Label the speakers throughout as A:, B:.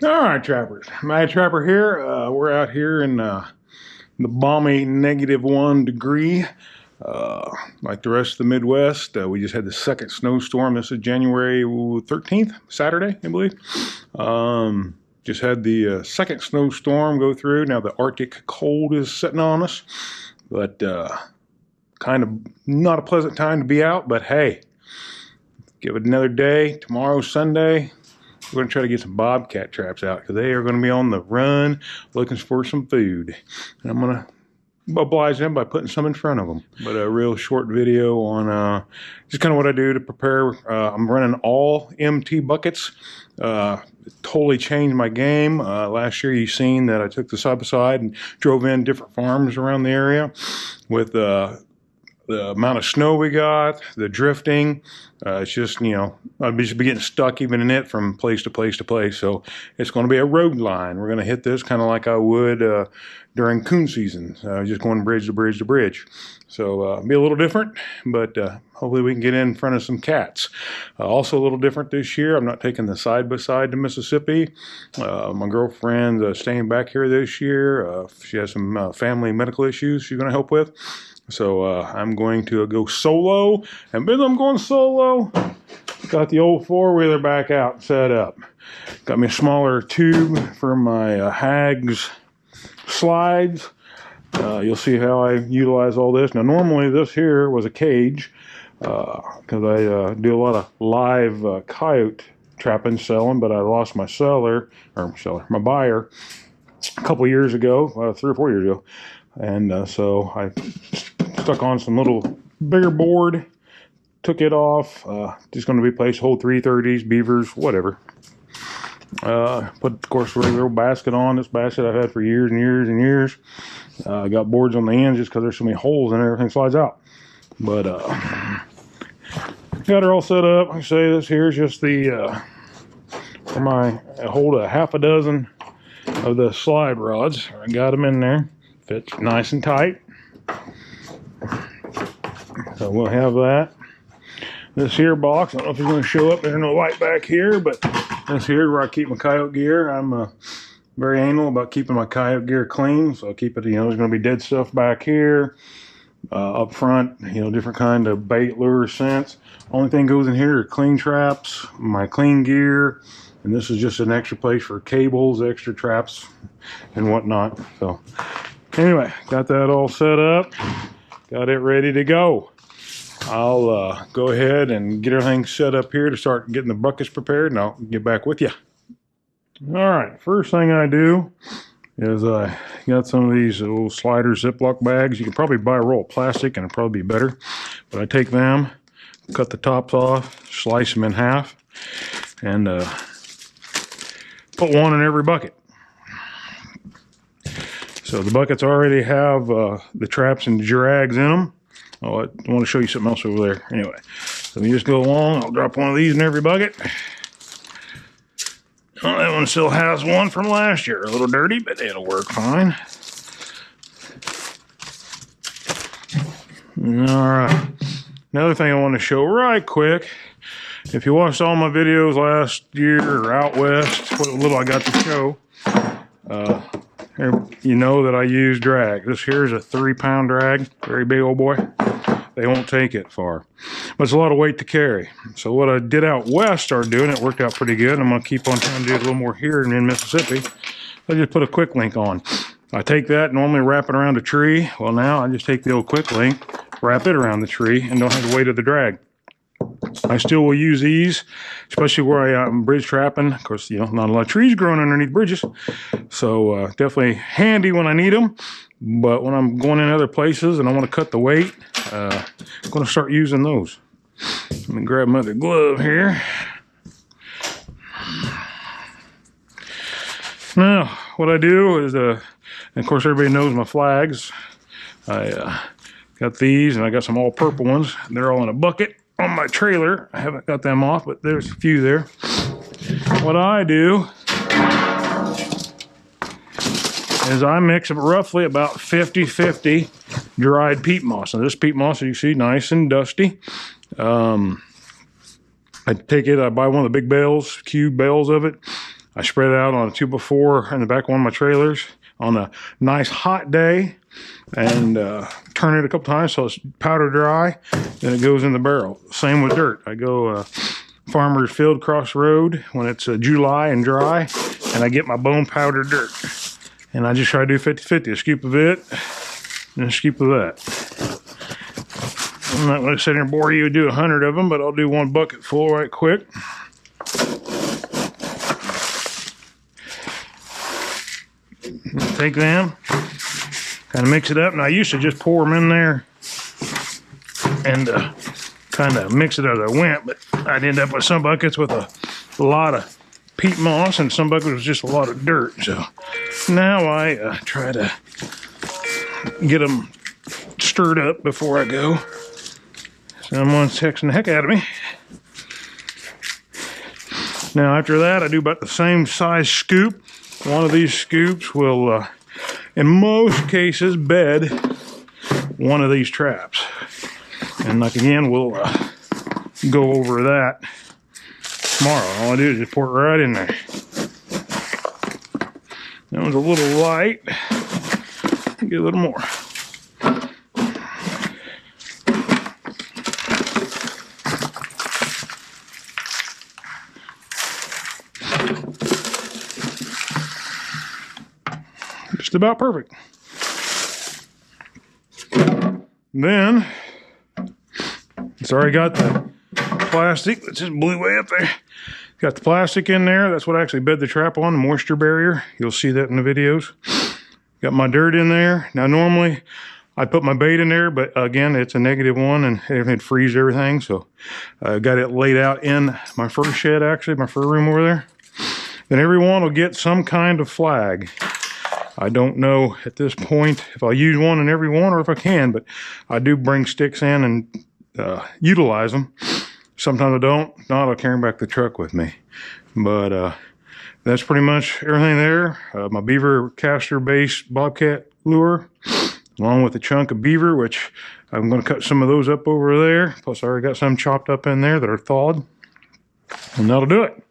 A: All right, trappers. Madtrapper here. We're out here in the balmy -1 degree. Like the rest of the Midwest, we just had the second snowstorm. This is January 13th, Saturday, I believe. Just had the second snowstorm go through. Now the Arctic cold is sitting on us, but kind of not a pleasant time to be out. But hey, give it another day. Tomorrow's Sunday. We're going to try to get some bobcat traps out because they are going to be on the run looking for some food. And I'm going to oblige them by putting some in front of them. But a real short video on just kind of what I do to prepare. I'm running all MT buckets. It totally changed my game. Last year you've seen that I took the side-by-side and drove in different farms around the area with the amount of snow we got, the drifting. It's just, you know, I'd just be getting stuck even in it from place to place to place. So it's going to be a road line. We're going to hit this kind of like I would during coon season, just going bridge to bridge to bridge. So be a little different, but hopefully we can get in front of some cats. Also a little different this year. I'm not taking the side-by-side to Mississippi. My girlfriend's staying back here this year. She has some family medical issues she's going to help with. So I'm going to go solo, and because I'm going solo, got the old four-wheeler back out and set up. Got me a smaller tube for my Hags slides. You'll see how I utilize all this. Now normally this here was a cage, because I do a lot of live coyote trapping, selling, but I lost my my buyer a couple years ago, 3 or 4 years ago. And so I stuck on some little bigger board, took it off. Just going to replace whole 330s, beavers, whatever. Put, of course, a regular basket on. This basket I've had for years and years and years. I got boards on the ends just because there's so many holes and everything slides out. But got her all set up. Like I say, this here is just the for I hold a half a dozen of the slide rods. I got them in there. Fits nice and tight. So we'll have that. This here box, I don't know if it's going to show up. There's no light back here, but this here is where I keep my coyote gear. I'm very anal about keeping my coyote gear clean, so I'll keep it, you know, there's going to be dead stuff back here. Up front, you know, different kind of bait, lure, scents. Only thing goes in here are clean traps, my clean gear, and this is just an extra place for cables, extra traps, and whatnot. So anyway, got that all set up, got it ready to go. I'll go ahead and get everything set up here to start getting the buckets prepared, and I'll get back with you. All right, first thing I do is I got some of these little slider Ziploc bags. You can probably buy a roll of plastic and it'll probably be better. But I take them, cut the tops off, slice them in half, and put one in every bucket. So the buckets already have the traps and drags in them. Oh, I want to show you something else over there. Anyway, so you just go along. I'll drop one of these in every bucket. Oh, that one still has one from last year. A little dirty, but it'll work fine. All right. Another thing I want to show right quick. If you watched all my videos last year or out west, what little I got to show, you know that I use drag. This here is a 3-pound drag, very big old boy. They won't take it far, but it's a lot of weight to carry. So what I did out west, started doing, it worked out pretty good. I'm going to keep on trying to do it a little more here and in Mississippi. I just put a quick link on. I take that, normally wrap it around a tree. Well, now I just take the old quick link, wrap it around the tree, and don't have the weight of the drag. I still will use these, especially where I'm bridge trapping. Of course, you know, not a lot of trees growing underneath bridges. So definitely handy when I need them. But when I'm going in other places and I want to cut the weight, I'm going to start using those. Let me grab my other glove here. Now, what I do is, and of course everybody knows my flags. I got these, and I got some all purple ones. They're all in a bucket on my trailer. I haven't got them off, but there's a few there. What I do is I mix roughly about 50-50 dried peat moss. Now this peat moss, as you see, nice and dusty. I take it, I buy one of the big bales, cube bales of it. I spread it out on a 2x4 in the back of one of my trailers on a nice hot day, and turn it a couple times so it's powder dry. Then it goes in the barrel. Same with dirt. I go farmer's field across the road when it's July and dry, and I get my bone powder dirt. And I just try to do 50-50, a scoop of it and a scoop of that. I'm not going to sit here and bore you and do 100 of them, but I'll do one bucket full right quick. Take them, kind of mix it up. And I used to just pour them in there and kind of mix it as I went, but I'd end up with some buckets with a lot of peat moss and some buckets with just a lot of dirt. So now I try to get them stirred up before I go. Someone's texting the heck out of me. Now after that, I do about the same size scoop. One of these scoops will, in most cases, bed one of these traps. And like again, we'll go over that tomorrow. All I do is just pour it right in there. That one's a little light. Get a little more. Just about perfect. Then, it's already got the plastic that just blew way up there. Got the plastic in there. That's what I actually bed the trap on, the moisture barrier. You'll see that in the videos. Got my dirt in there. Now normally I put my bait in there, but again, it's a -1 and it freezes everything. So I got it laid out in my fur shed, actually, my fur room over there. Then everyone will get some kind of flag. I don't know at this point if I'll use one in every one or if I can, but I do bring sticks in and utilize them. Sometimes I don't. If not, I'll carry them back to the truck with me. But that's pretty much everything there. My beaver caster-based Bobcat lure, along with a chunk of beaver, which I'm going to cut some of those up over there. Plus, I already got some chopped up in there that are thawed. And that'll do it.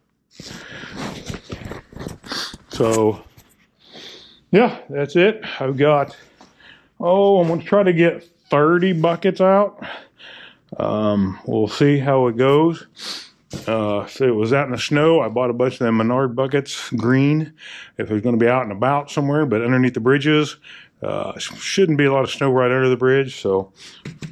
A: So yeah, that's it. I've got, I'm going to try to get 30 buckets out. We'll see how it goes. So it was out in the snow. I bought a bunch of them Menard buckets, green, if it's going to be out and about somewhere, but underneath the bridges. Shouldn't be a lot of snow right under the bridge, so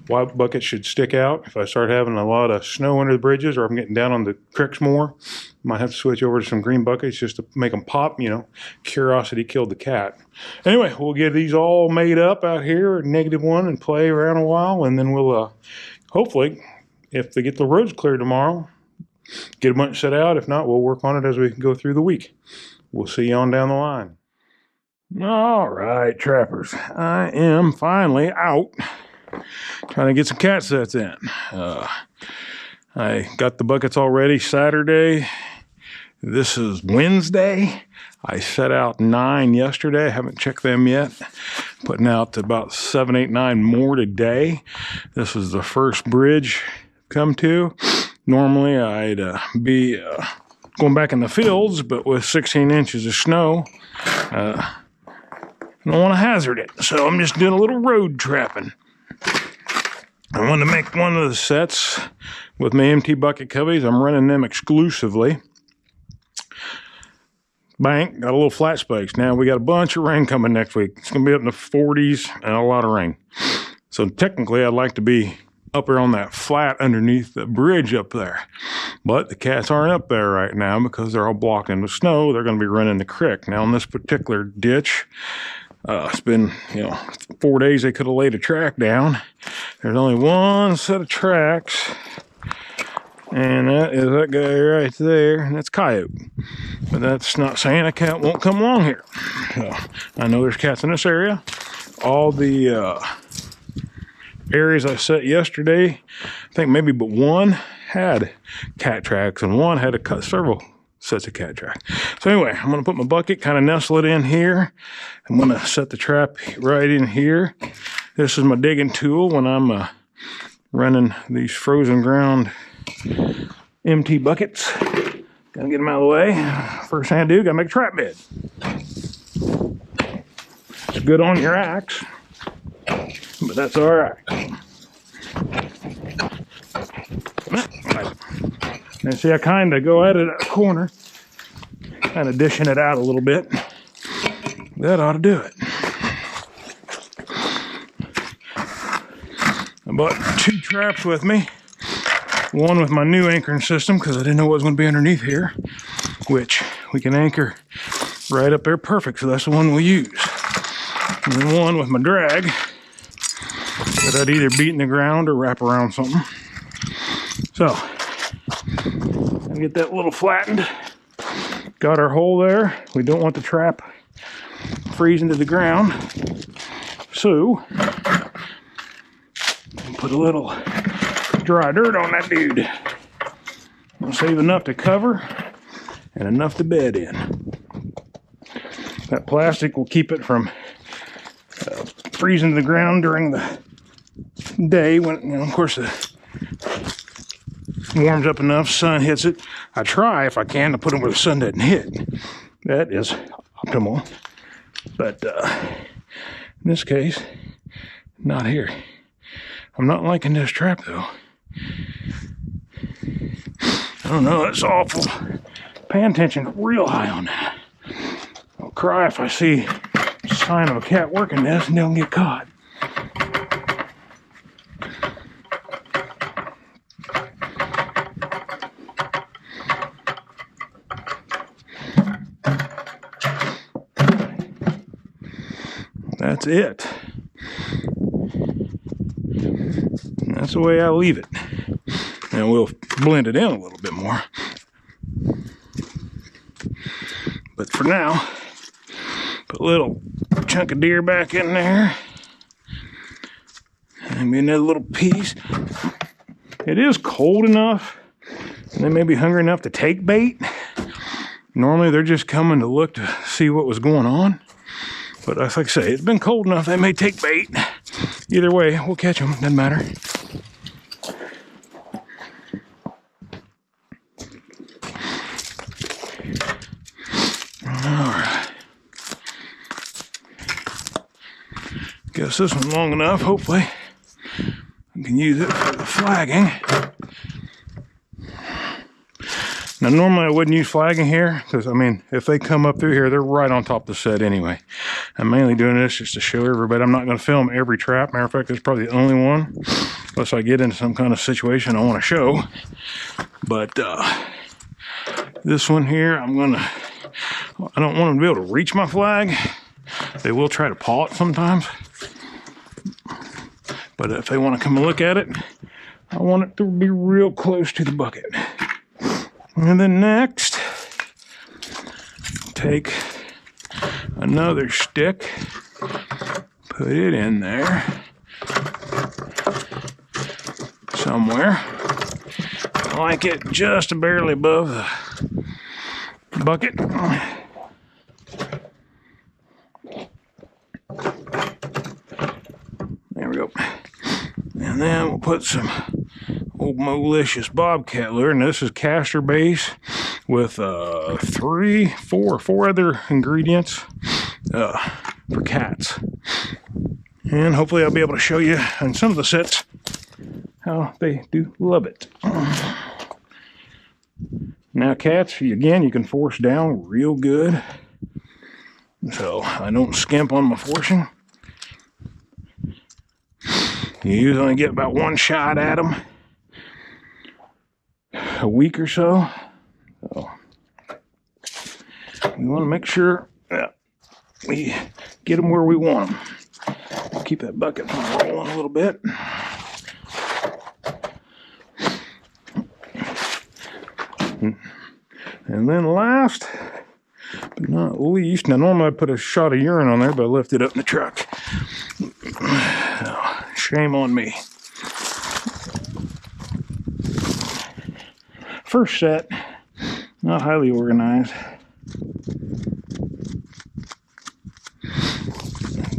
A: white buckets should stick out. If I start having a lot of snow under the bridges or I'm getting down on the creeks more, might have to switch over to some green buckets just to make them pop. You know, curiosity killed the cat. Anyway, we'll get these all made up out here at -1 and play around a while, and then we'll hopefully, if they get the roads cleared tomorrow, get a bunch set out. If not, we'll work on it as we go through the week. We'll see you on down the line. All right, trappers, I am finally out trying to get some cat sets in. I got the buckets all ready Saturday. This is Wednesday. I set out 9 yesterday. I haven't checked them yet. Putting out about 7, 8, 9 more today. This is the first bridge I've come to. Normally I'd be going back in the fields, but with 16 inches of snow, I don't want to hazard it, so I'm just doing a little road trapping. I want to make one of the sets with my MT Bucket Cubbies. I'm running them exclusively. Bank, got a little flat spikes. Now we got a bunch of rain coming next week. It's going to be up in the 40s and a lot of rain. So technically I'd like to be up there on that flat underneath the bridge up there. But the cats aren't up there right now because they're all blocking the snow. They're going to be running the creek. Now in this particular ditch, it's been, 4 days they could have laid a track down. There's only one set of tracks, and that is that guy right there, and that's Coyote. But that's not saying a cat won't come along here. So, I know there's cats in this area. All the areas I set yesterday, I think maybe but one had cat tracks, and one had to cut several sets of cat track. So anyway, I'm going to put my bucket, kind of nestle it in here. I'm going to set the trap right in here. This is my digging tool when I'm running these frozen ground MT buckets. Gotta get them out of the way. First thing I do, gotta make a trap bed. It's good on your axe, but that's all right. And see, I kind of go at it at a corner, kind of dishing it out a little bit. That ought to do it. I bought 2 traps with me. One with my new anchoring system because I didn't know what was going to be underneath here, which we can anchor right up there perfect, so that's the one we'll use. And then one with my drag that I'd either beat in the ground or wrap around something. So, I'll get that little flattened. Got our hole there. We don't want the trap freezing to the ground. So, put a little dry dirt on that dude. I'll save enough to cover and enough to bed in. That plastic will keep it from freezing to the ground during the day when, you know, of course, it warms up enough, sun hits it. I try, if I can, to put them where the sun doesn't hit. That is optimal. But in this case, not here. I'm not liking this trap, though. I don't know, that's awful. Paying attention real high on that. I'll cry if I see a sign of a cat working this and they'll get caught. That's it. And that's the way I leave it. And we'll blend it in a little bit more. But for now, put a little chunk of deer back in there. And maybe another little piece. It is cold enough. And they may be hungry enough to take bait. Normally they're just coming to look to see what was going on. But like I say, it's been cold enough, they may take bait. Either way, we'll catch them, doesn't matter. Alright. Guess this one's long enough, hopefully. I can use it for the flagging. Now, normally I wouldn't use flagging here, because, I mean, if they come up through here, they're right on top of the set anyway. I'm mainly doing this just to show everybody. I'm not going to film every trap. Matter of fact, it's probably the only one, unless I get into some kind of situation I want to show. But this one here, I don't want them to be able to reach my flag. They will try to paw it sometimes. But if they want to come and look at it, I want it to be real close to the bucket. And then next, take another stick, put it in there somewhere. I like it just barely above the bucket. There we go. And then we'll put some old malicious Bobcat lure, and this is castor base with 4 other ingredients for cats. And hopefully I'll be able to show you on some of the sets how they do love it. Now cats, again, you can force down real good, so I don't skimp on my forcing. You usually only get about 1 shot at them a week or so. So we want to make sure that we get them where we want them. Keep that bucket rolling a little bit. And then last but not least, now normally I put a shot of urine on there, but I left it up in the truck. Oh, shame on me. First set, not highly organized.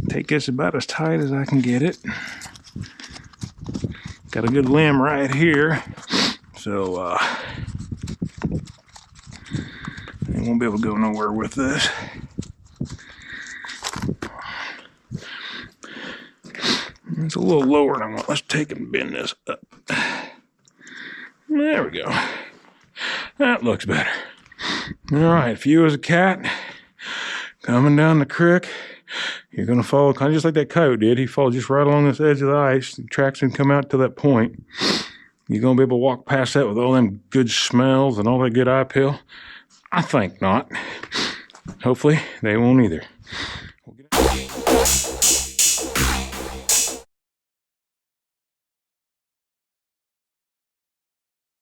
A: Take this about as tight as I can get it. Got a good limb right here, so won't be able to go nowhere with this. It's a little lower than I want. Let's take and bend this up. There we go. That looks better. All right, if you as a cat coming down the creek, you're going to follow kind of just like that coyote did. He followed just right along this edge of the ice. The tracks didn't come out to that point. You're going to be able to walk past that with all them good smells and all that good eye appeal? I think not. Hopefully, they won't either.